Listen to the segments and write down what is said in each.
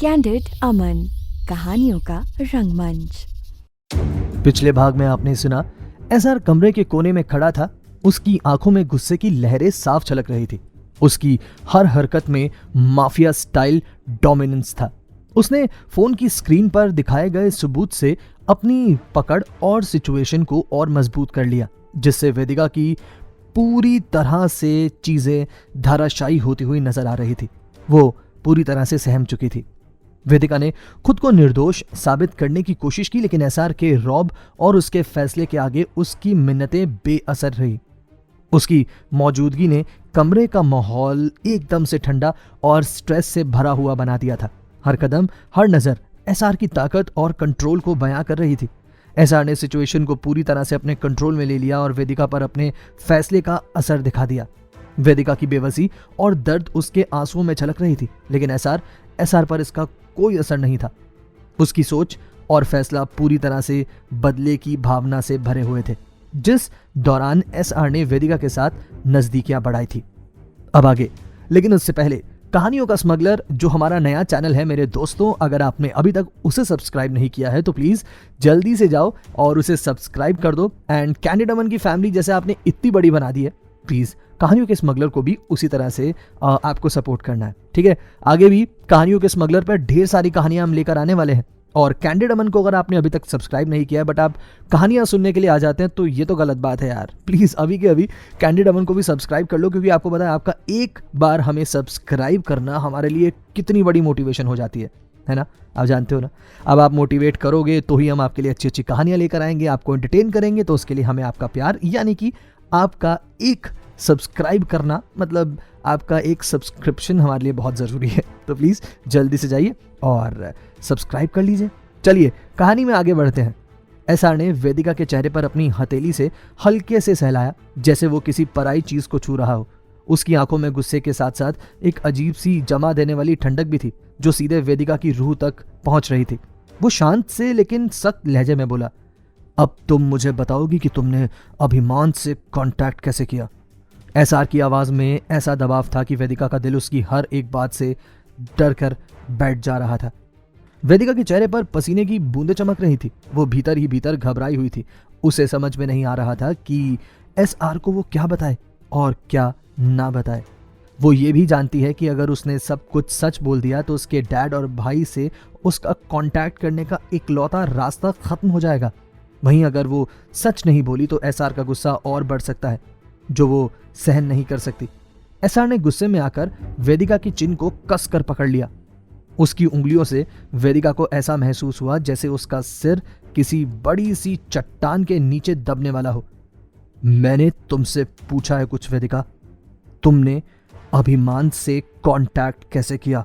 Candid अमन, कहानियों का रंगमंच। पिछले भाग में आपने सुना, एसआर कमरे के कोने में खड़ा था। उसकी आंखों में गुस्से की लहरें साफ झलक रही थी। उसकी हर हरकत में माफिया स्टाइल डोमिनेंस था। उसने फोन की स्क्रीन पर दिखाए गए सबूत से अपनी पकड़ और सिचुएशन को और मजबूत कर लिया, जिससे वेदिका की पूरी तरह से चीजें धाराशायी होती हुई नजर आ रही थी। वो पूरी तरह से सहम चुकी थी। वेदिका ने खुद को निर्दोष साबित करने की कोशिश की, लेकिन एसआर के रौब और उसके फैसले के आगे उसकी मिन्नतें बेअसर रही। उसकी मौजूदगी ने कमरे का माहौल एकदम से ठंडा और स्ट्रेस से भरा हुआ बना दिया था। हर कदम, हर नजर एसआर की ताकत और कंट्रोल को बयां कर रही थी। एसआर ने सिचुएशन को पूरी तरह से अपने कंट्रोल में ले लिया और वेदिका पर अपने फैसले का असर दिखा दिया। वेदिका की बेबसी और दर्द उसके आंसुओं में झलक रही थी, लेकिन एसआर पर इसका कोई असर नहीं था। उसकी सोच और फैसला पूरी तरह से बदले की भावना से भरे हुए थे, जिस दौरान एसआर ने वेदिका के साथ नजदीकियां बढ़ाई थी। अब आगे, लेकिन उससे पहले कहानियों का स्मगलर जो हमारा नया चैनल है मेरे दोस्तों, अगर आपने अभी तक उसे सब्सक्राइब नहीं किया है तो प्लीज जल्दी से जाओ और उसे सब्सक्राइब कर दो। एंड कैंडिड अमन की फैमिली जैसे आपने इतनी बड़ी बना दी है, प्लीज कहानियों के स्मगलर को भी उसी तरह से आपको सपोर्ट करना है, ठीक है। आगे भी कहानियों के स्मगलर पर ढेर सारी कहानियां हम लेकर आने वाले हैं। और कैंडिड अमन को अगर आपने अभी तक सब्सक्राइब नहीं किया है बट आप कहानियां सुनने के लिए आ जाते हैं तो ये तो गलत बात है यार। प्लीज अभी के अभी कैंडिड अमन को भी सब्सक्राइब कर लो, क्योंकि आपको पता है आपका एक बार हमें सब्सक्राइब करना हमारे लिए कितनी बड़ी मोटिवेशन हो जाती है ना। आप जानते हो ना, अब आप मोटिवेट करोगे तो ही हम आपके लिए अच्छी अच्छी कहानियां लेकर आएंगे, आपको एंटरटेन करेंगे। तो उसके लिए हमें आपका प्यार, यानी कि आपका एक सब्सक्राइब करना, मतलब आपका एक सब्सक्रिप्शन हमारे लिए बहुत ज़रूरी है। तो प्लीज़ जल्दी से जाइए और सब्सक्राइब कर लीजिए। चलिए कहानी में आगे बढ़ते हैं। एसआर ने वेदिका के चेहरे पर अपनी हथेली से हल्के से सहलाया, जैसे वो किसी पराई चीज़ को छू रहा हो। उसकी आंखों में गुस्से के साथ साथ एक अजीब सी जमा देने वाली ठंडक भी थी, जो सीधे वेदिका की रूह तक पहुंच रही थी। वो शांत से लेकिन सख्त लहजे में बोला, अब तुम मुझे बताओगी कि तुमने अभिमान से कांटेक्ट कैसे किया। एसआर की आवाज में ऐसा दबाव था कि वेदिका का दिल उसकी हर एक बात से डर कर बैठ जा रहा था। वेदिका के चेहरे पर पसीने की बूंदें चमक रही थी। वो भीतर ही भीतर घबराई हुई थी। उसे समझ में नहीं आ रहा था कि एसआर को वो क्या बताए और क्या ना बताए। वो ये भी जानती है कि अगर उसने सब कुछ सच बोल दिया तो उसके डैड और भाई से उसका कांटेक्ट करने का इकलौता रास्ता खत्म हो जाएगा। वहीं अगर वो सच नहीं बोली तो एसआर का गुस्सा और बढ़ सकता है, जो वो सहन नहीं कर सकती। एसआर ने गुस्से में आकर वेदिका की चिन को कस कर पकड़ लिया। उसकी उंगलियों से वेदिका को ऐसा महसूस हुआ जैसे उसका सिर किसी बड़ी सी चट्टान के नीचे दबने वाला हो। मैंने तुमसे पूछा है कुछ वेदिका, तुमने अभिमान से कांटेक्ट कैसे किया?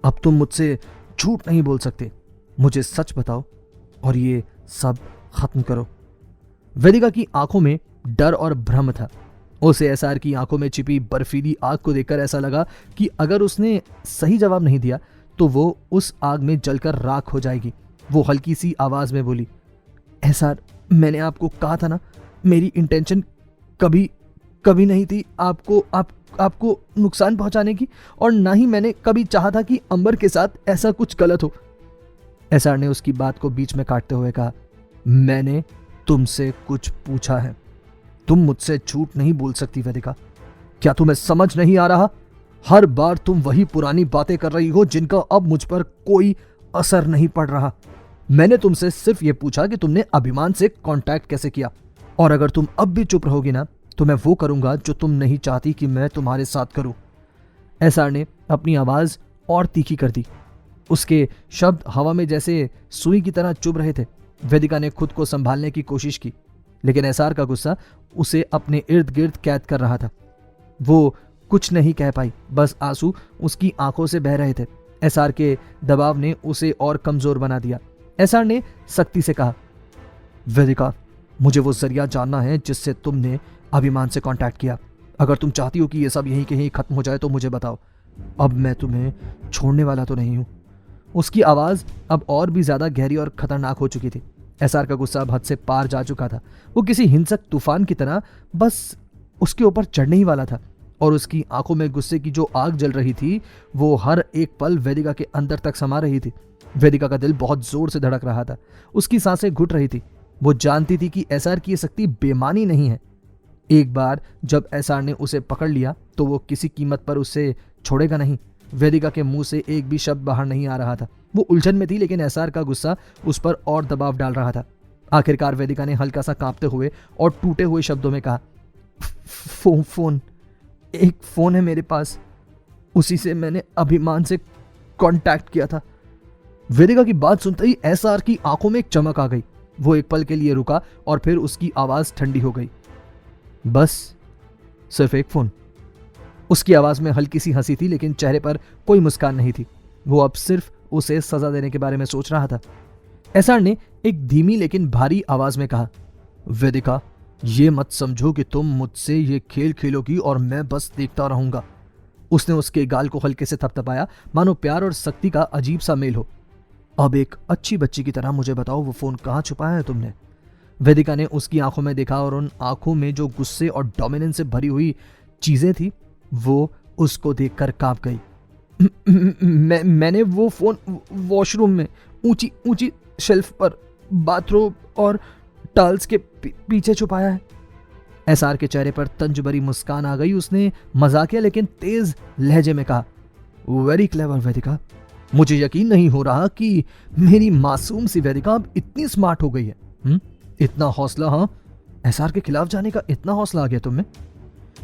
अब तुम मुझसे झूठ नहीं बोल सकते, मुझे सच बताओ और ये सब खत्म करो। वेदिका की आंखों में डर और भ्रम था। उसे एसआर की आंखों में छिपी बर्फीली आग को देखकर ऐसा लगा कि अगर उसने सही जवाब नहीं दिया तो वो उस आग में जलकर राख हो जाएगी। वो हल्की सी आवाज में बोली, एसआर, मैंने आपको कहा था ना, मेरी इंटेंशन कभी नहीं थी आपको नुकसान पहुंचाने की, और ना ही मैंने कभी चाहा था कि अंबर के साथ ऐसा कुछ गलत हो। एसआर ने उसकी बात को बीच में काटते हुए कहा, मैंने तुमसे कुछ पूछा है, तुम मुझसे झूठ नहीं बोल सकती वेदिका। क्या तुम्हें समझ नहीं आ रहा? हर बार तुम वही पुरानी बातें कर रही हो जिनका अब मुझ पर कोई असर नहीं पड़ रहा। मैंने तुमसे सिर्फ यह पूछा कि तुमने अभिमान से कांटेक्ट कैसे किया, और अगर तुम अब भी चुप रहोगी ना तो मैं वो करूंगा जो तुम नहीं चाहती कि मैं तुम्हारे साथ करूं। एसआर ने अपनी आवाज और तीखी कर दी। उसके शब्द हवा में जैसे सुई की तरह चुभ रहे थे। वेदिका ने खुद को संभालने की कोशिश की, लेकिन एसआर का गुस्सा उसे अपने इर्द गिर्द कैद कर रहा था। वो कुछ नहीं कह पाई, बस आंसू उसकी आंखों से बह रहे थे। एसआर के दबाव ने उसे और कमजोर बना दिया। एसआर ने सख्ती से कहा, वेदिका, मुझे वो जरिया जानना है जिससे तुमने अभिमान से कांटेक्ट किया। अगर तुम चाहती हो कि ये सब यहीं कहीं खत्म हो जाए तो मुझे बताओ। अब मैं तुम्हें छोड़ने वाला तो नहीं हूं। उसकी आवाज अब और भी ज्यादा गहरी और खतरनाक हो चुकी थी। एसआर का गुस्सा अब हद से पार जा चुका था। वो किसी हिंसक तूफान की तरह बस उसके ऊपर चढ़ने ही वाला था। और उसकी आंखों में गुस्से की जो आग जल रही थी वो हर एक पल वेदिका के अंदर तक समा रही थी। वेदिका का दिल बहुत जोर से धड़क रहा था, उसकी सांसें घुट रही थी। वो जानती थी कि एसआर की ये शक्ति बेमानी नहीं है। एक बार जब एसआर ने उसे पकड़ लिया तो वो किसी कीमत पर उसे छोड़ेगा नहीं। वेदिका के मुंह से एक भी शब्द बाहर नहीं आ रहा था। वो उलझन में थी, लेकिन एसआर का गुस्सा उस पर और दबाव डाल रहा था। आखिरकार वेदिका ने हल्का सा कांपते हुए और टूटे हुए शब्दों में कहा, फोन एक फोन है मेरे पास, उसी से मैंने अभिमान से कांटेक्ट किया था। वेदिका की बात सुनते ही एसआर की आंखों में एक चमक आ गई। वो एक पल के लिए रुका और फिर उसकी आवाज ठंडी हो गई। बस सिर्फ एक फोन। उसकी आवाज में हल्की सी हंसी थी, लेकिन चेहरे पर कोई मुस्कान नहीं थी। वो अब सिर्फ उसे सजा देने के बारे में सोच रहा था। एसआर ने एक धीमी लेकिन भारी आवाज में कहा, वेदिका, ये मत समझो कि तुम मुझसे ये खेल खेलोगी और मैं बस देखता रहूंगा। उसने उसके गाल को हल्के से थपथपाया, मानो प्यार और सख्ती का अजीब सा मेल हो। अब एक अच्छी बच्ची की तरह मुझे बताओ, वो फोन कहाँ छुपाया है तुमने? वेदिका ने उसकी आंखों में देखा और उन आंखों में जो गुस्से और डोमिनेंस से भरी हुई चीजें थी वो उसको देखकर कांप गई। मैंने वो फोन वॉशरूम में ऊंची ऊंची शेल्फ पर बाथरूम और टाइल्स के पीछे छुपाया है। एसआर के चेहरे पर तंज भरी मुस्कान आ गई। उसने मजाकिया लेकिन तेज लहजे में कहा, वेरी क्लेवर वेदिका, मुझे यकीन नहीं हो रहा कि मेरी मासूम सी वेदिका अब इतनी स्मार्ट हो गई है। इतना हौसला, हाँ, एसआर के खिलाफ जाने का इतना हौसला आ गया तुम्हें?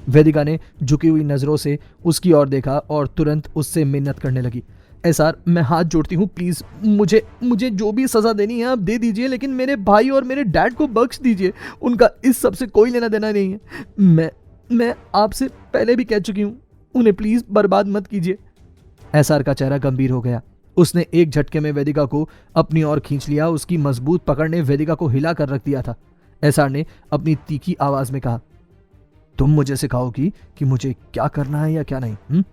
वेदिका ने झुकी हुई नजरों से उसकी ओर देखा और तुरंत उससे मिन्नत करने लगी। एसआर, मैं हाथ जोड़ती हूँ, प्लीज मुझे जो भी सजा देनी है आप दे दीजिए, लेकिन मेरे भाई और मेरे डैड को बख्श दीजिए। उनका इस सब से कोई लेना देना नहीं है। मैं आपसे पहले भी कह चुकी हूँ, उन्हें प्लीज बर्बाद मत कीजिए। एसआर का चेहरा गंभीर हो गया। उसने एक झटके में वेदिका को अपनी ओर खींच लिया। उसकी मजबूत पकड़ ने वेदिका को हिला कर रख दिया था। एसआर ने अपनी तीखी आवाज में कहा, तुम मुझे सिखाओगी कि मुझे क्या करना है या क्या नहीं?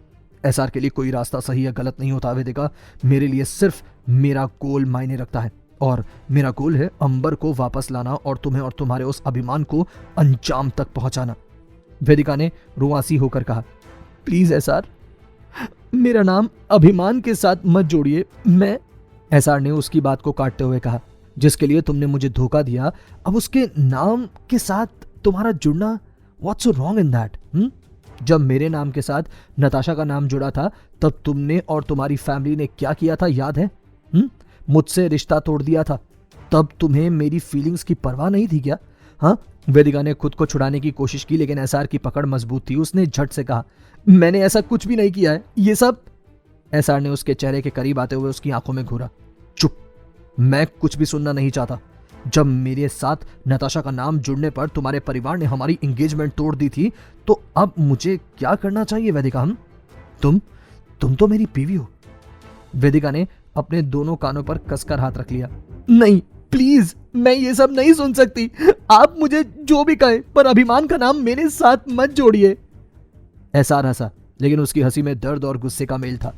एसआर के लिए कोई रास्ता सही या गलत नहीं होता वेदिका। मेरे लिए सिर्फ मेरा गोल मायने रखता है और मेरा गोल है अंबर को वापस लाना और तुम्हें और तुम्हारे उस अभिमान को अंजाम तक पहुंचाना। वेदिका ने रुआसी होकर कहा, प्लीज एसआर, मेरा नाम अभिमान के साथ मत जोड़िए। मैं एसआर ने उसकी बात को काटते हुए कहा, जिसके लिए तुमने मुझे धोखा दिया, अब उसके नाम के साथ तुम्हारा जुड़ना, what's so wrong in that? जब मेरे नाम के साथ नताशा का नाम जुड़ा था तब तुमने और तुम्हारी फैमिली ने क्या किया था याद है? मुझसे रिश्ता तोड़ दिया था। तब तुम्हें मेरी फीलिंग्स की परवाह नहीं थी क्या? हाँ? वेदिका ने खुद को छुड़ाने की कोशिश की, लेकिन एसआर की पकड़ मजबूत थी। उसने झट से कहा, मैंने ऐसा कुछ भी नहीं किया है, ये सब। एसआर ने उसके चेहरे के करीब आते हुए उसकी आंखों में घूरा। चुप, मैं कुछ भी सुनना नहीं चाहता। जब मेरे साथ नताशा का नाम जुड़ने पर तुम्हारे परिवार ने हमारी एंगेजमेंट तोड़ दी थी, तो अब मुझे क्या करना चाहिए वेदिका? तुम तो मेरी बीवी हो। वेदिका ने अपने दोनों कानों पर कसकर हाथ रख लिया। नहीं, प्लीज, मैं ये सब नहीं सुन सकती। आप मुझे जो भी कहें, पर अभिमान का नाम मेरे साथ मत जोड़िए। एसआर हंसा, लेकिन उसकी हंसी में दर्द और गुस्से का मेल था।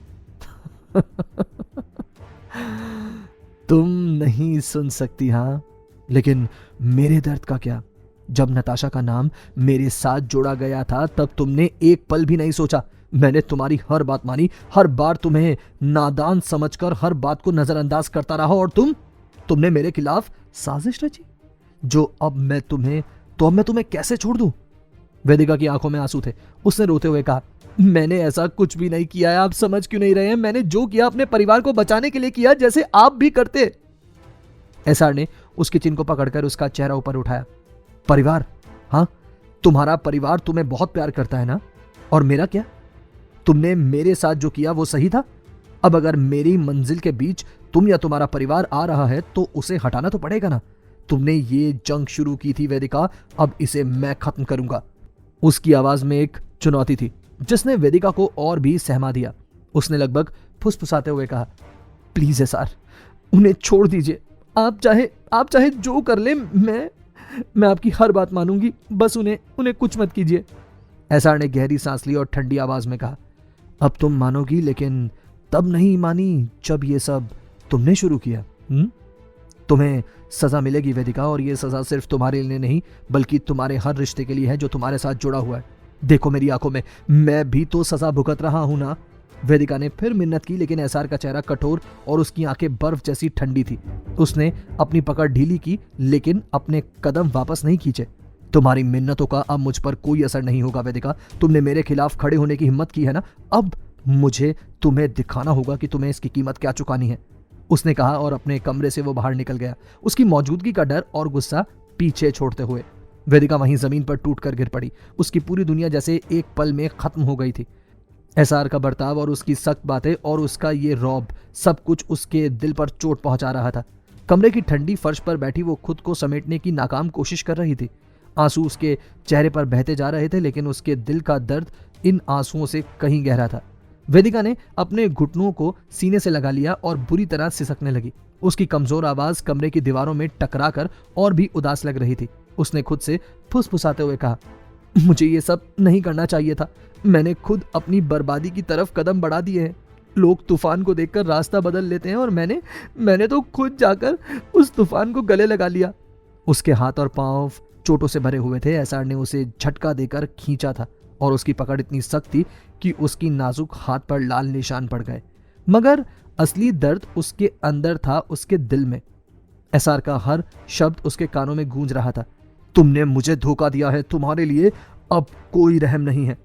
तुम नहीं सुन सकती, हाँ, लेकिन मेरे दर्द का क्या? जब नताशा का नाम मेरे साथ जोड़ा गया था तब तुमने एक पल भी नहीं सोचा। मैंने तुम्हारी हर बात मानी, हर बार तुम्हें नादान समझकर हर बात को नजरअंदाज करता रहा, और तुमने मेरे खिलाफ साजिश रची। अब मैं तुम्हें कैसे छोड़ दूं? वेदिका की आंखों में आंसू थे। उसने रोते हुए कहा, मैंने ऐसा कुछ भी नहीं किया है, आप समझ क्यों नहीं रहे हैं? मैंने जो किया अपने परिवार को बचाने के लिए किया, जैसे आप भी करते। एसआर ने उसके चिन को पकड़कर उसका चेहरा ऊपर उठाया। परिवार? हाँ, तुम्हारा परिवार तुम्हें बहुत प्यार करता है ना? और मेरा क्या? तुमने मेरे साथ जो किया वो सही था। अब अगर मेरी मंजिल के बीच तुम या तुम्हारा परिवार आ रहा है तो उसे हटाना तो पड़ेगा ना। तुमने ये जंग शुरू की थी वेदिका, अब इसे मैं खत्म करूंगा। उसकी आवाज में एक चुनौती थी जिसने वेदिका को और भी सहमा दिया। उसने लगभग फुसफुसाते हुए कहा, प्लीज एसआर, उन्हें छोड़ दीजिए। आप चाहे जो कर ले, मैं आपकी हर बात मानूंगी, बस उन्हें कुछ मत कीजिए। एसआर ने गहरी सांस ली और ठंडी आवाज में कहा, अब तुम मानोगी, लेकिन तब नहीं मानी जब ये सब तुमने शुरू किया। तुम्हें सजा मिलेगी वेदिका, और ये सजा सिर्फ तुम्हारे लिए नहीं बल्कि तुम्हारे हर रिश्ते के लिए है जो तुम्हारे साथ जुड़ा हुआ है। देखो मेरी आंखों में, मैं भी तो सजा भुगत रहा हूं ना। वेदिका ने फिर मिन्नत की, लेकिन एसआर का चेहरा कठोर और उसकी आंखें बर्फ जैसी ठंडी थी। उसने अपनी पकड़ ढीली की, लेकिन अपने कदम वापस नहीं खींचे। तुम्हारी मिन्नतों का अब मुझ पर कोई असर नहीं होगा वेदिका। तुमने मेरे खिलाफ खड़े होने की हिम्मत की है ना, अब मुझे तुम्हें दिखाना होगा कि तुम्हें इसकी कीमत क्या चुकानी है, उसने कहा और अपने कमरे से वो बाहर निकल गया, उसकी मौजूदगी का डर और गुस्सा पीछे छोड़ते हुए। वेदिका वहीं जमीन पर टूटकर गिर पड़ी। उसकी पूरी दुनिया जैसे एक पल में खत्म हो गई थी। एसआर का बर्ताव और उसकी सख्त बातें और उसका ये रौब, सब कुछ उसके दिल पर चोट पहुंचा रहा था। कमरे की ठंडी फर्श पर बैठी वो खुद को समेटने की नाकाम कोशिश कर रही थी। आंसू उसके चेहरे पर बहते जा रहे थे, लेकिन उसके दिल का दर्द इन आंसुओं से कहीं गहरा था। वेदिका ने अपने घुटनों को सीने से लगा लिया और बुरी तरह सिसकने लगी। उसकी कमजोर आवाज कमरे की दीवारों में टकराकर और भी उदास लग रही थी। उसने खुद से फुसफुसाते हुए कहा, मुझे ये सब नहीं करना चाहिए था। मैंने खुद अपनी बर्बादी की तरफ कदम बढ़ा दिए हैं। लोग तूफान को देखकर रास्ता बदल लेते हैं और मैंने तो खुद जाकर उस तूफान को गले लगा लिया। उसके हाथ और पांव चोटों से भरे हुए थे। एसआर ने उसे झटका देकर खींचा था और उसकी पकड़ इतनी सख्त थी कि उसकी नाजुक हाथ पर लाल निशान पड़ गए। मगर असली दर्द उसके अंदर था, उसके दिल में। एसआर का हर शब्द उसके कानों में गूंज रहा था। तुमने मुझे धोखा दिया है, तुम्हारे लिए अब कोई रहम नहीं है।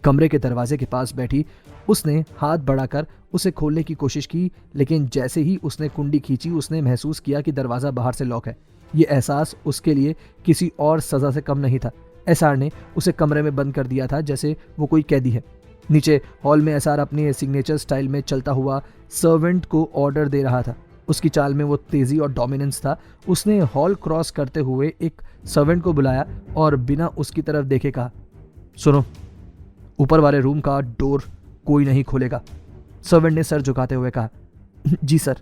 कमरे के दरवाजे के पास बैठी उसने हाथ बढ़ाकर उसे खोलने की कोशिश की, लेकिन जैसे ही उसने कुंडी खींची उसने महसूस किया कि दरवाजा बाहर से लॉक है। ये एहसास उसके लिए किसी और सजा से कम नहीं था। एसआर ने उसे कमरे में बंद कर दिया था जैसे वो कोई कैदी है। नीचे हॉल में एसआर अपने सिग्नेचर स्टाइल में चलता हुआ सर्वेंट को ऑर्डर दे रहा था। उसकी चाल में वो तेजी और डोमिनेंस था। उसने हॉल क्रॉस करते हुए एक सर्वेंट को बुलाया और बिना उसकी तरफ देखे कहा, सुनो, ऊपर वाले रूम का डोर कोई नहीं खोलेगा। सर्वेंट ने सर झुकाते हुए कहा, जी सर।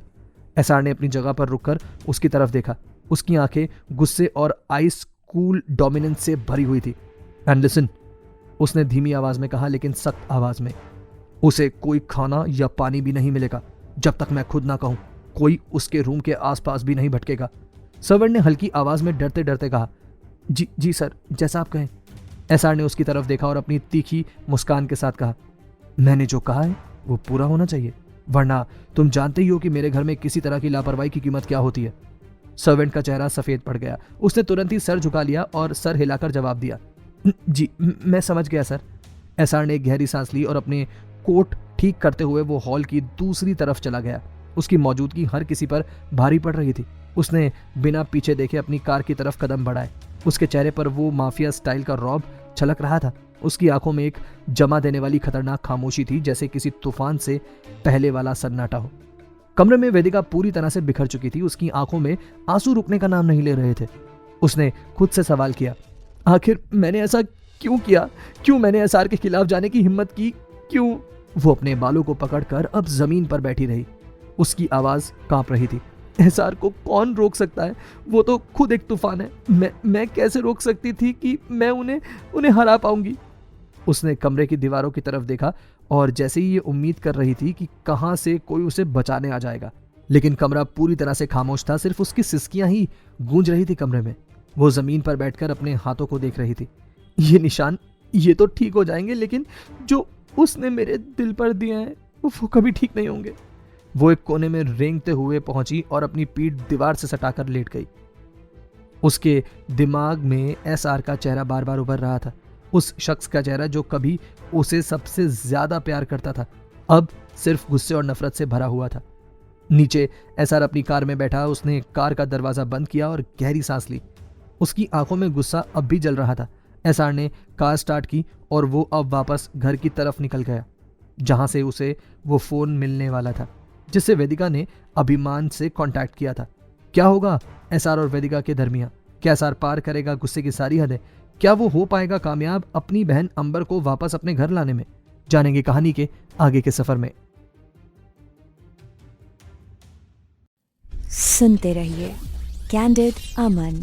एसआर ने अपनी जगह पर रुककर उसकी तरफ देखा। उसकी आंखें गुस्से और आइस कूल डोमिनेंस से भरी हुई थी। एंड लिसन, उसने धीमी आवाज में कहा, लेकिन सख्त आवाज में, उसे कोई खाना या पानी भी नहीं मिलेगा जब तक मैं खुद ना कहूं। कोई उसके रूम के आसपास भी नहीं भटकेगा। सर्वेंट ने हल्की आवाज में डरते डरते कहा, जी सर, जैसा आप कहें। एसआर ने उसकी तरफ देखा और अपनी तीखी मुस्कान के साथ कहा, मैंने जो कहा है वो पूरा होना चाहिए, वरना तुम जानते ही हो कि मेरे घर में किसी तरह की लापरवाही की कीमत क्या होती है। सर्वेंट का चेहरा सफेद पड़ गया। उसने तुरंत ही सर झुका लिया और सर हिलाकर जवाब दिया, जी मैं समझ गया सर। एसआर ने एक गहरी सांस ली और अपने कोट ठीक करते हुए वो हॉल की दूसरी तरफ चला गया। उसकी मौजूदगी हर किसी पर भारी पड़ रही थी। उसने बिना पीछे देखे अपनी कार की तरफ कदम बढ़ाए। उसके चेहरे पर वो माफिया स्टाइल का रौब छलक रहा था। उसकी आंखों में एक जमा देने वाली खतरनाक खामोशी थी, जैसे किसी तूफान से पहले वाला सन्नाटा हो। कमरे में वेदिका पूरी तरह से बिखर चुकी थी। उसकी आंखों में आंसू रुकने का नाम नहीं ले रहे थे। उसने खुद से सवाल किया, आखिर मैंने ऐसा क्यों किया? क्यों मैंने एसआर के खिलाफ जाने की हिम्मत की? क्यों? वो अपने बालों को पकड़कर अब जमीन पर बैठी रही। उसकी आवाज कांप रही थी। एसआर को कौन रोक सकता है? वो तो खुद एक तूफान है। मैं कैसे रोक सकती थी कि मैं उन्हें हरा पाऊंगी? उसने कमरे की दीवारों की तरफ देखा और जैसे ही ये उम्मीद कर रही थी कि कहां से कोई उसे बचाने आ जाएगा, लेकिन कमरा पूरी तरह से खामोश था। सिर्फ उसकी सिसकियां ही गूंज रही थी कमरे में। वो जमीन पर बैठकर अपने हाथों को देख रही थी। ये निशान, ये तो ठीक हो जाएंगे, लेकिन जो उसने मेरे दिल पर दिए हैं वो कभी ठीक नहीं होंगे। वो एक कोने में रेंगते हुए पहुंची और अपनी पीठ दीवार से सटाकर लेट गई। उसके दिमाग में एसआर का चेहरा बार बार उभर रहा था। उस शख्स का चेहरा जो कभी उसे सबसे ज्यादा प्यार करता था, अब सिर्फ गुस्से और नफरत से भरा हुआ था। नीचे एसआर अपनी कार में बैठा। उसने कार का दरवाजा बंद किया और गहरी सांस ली। उसकी आंखों में गुस्सा अब भी जल रहा था। एसआर ने कार स्टार्ट की और वो अब वापस घर की तरफ निकल गया, जहां से उसे वो फोन मिलने वाला था जिससे वेदिका ने अभिमान से कांटेक्ट किया था। क्या होगा एसआर और वेदिका के दरमियान? क्या एसआर पार करेगा गुस्से की सारी हदें? क्या वो हो पाएगा कामयाब अपनी बहन अंबर को वापस अपने घर लाने में? जानेंगे कहानी के आगे के सफर में। सुनते रहिए कैंडिड अमन।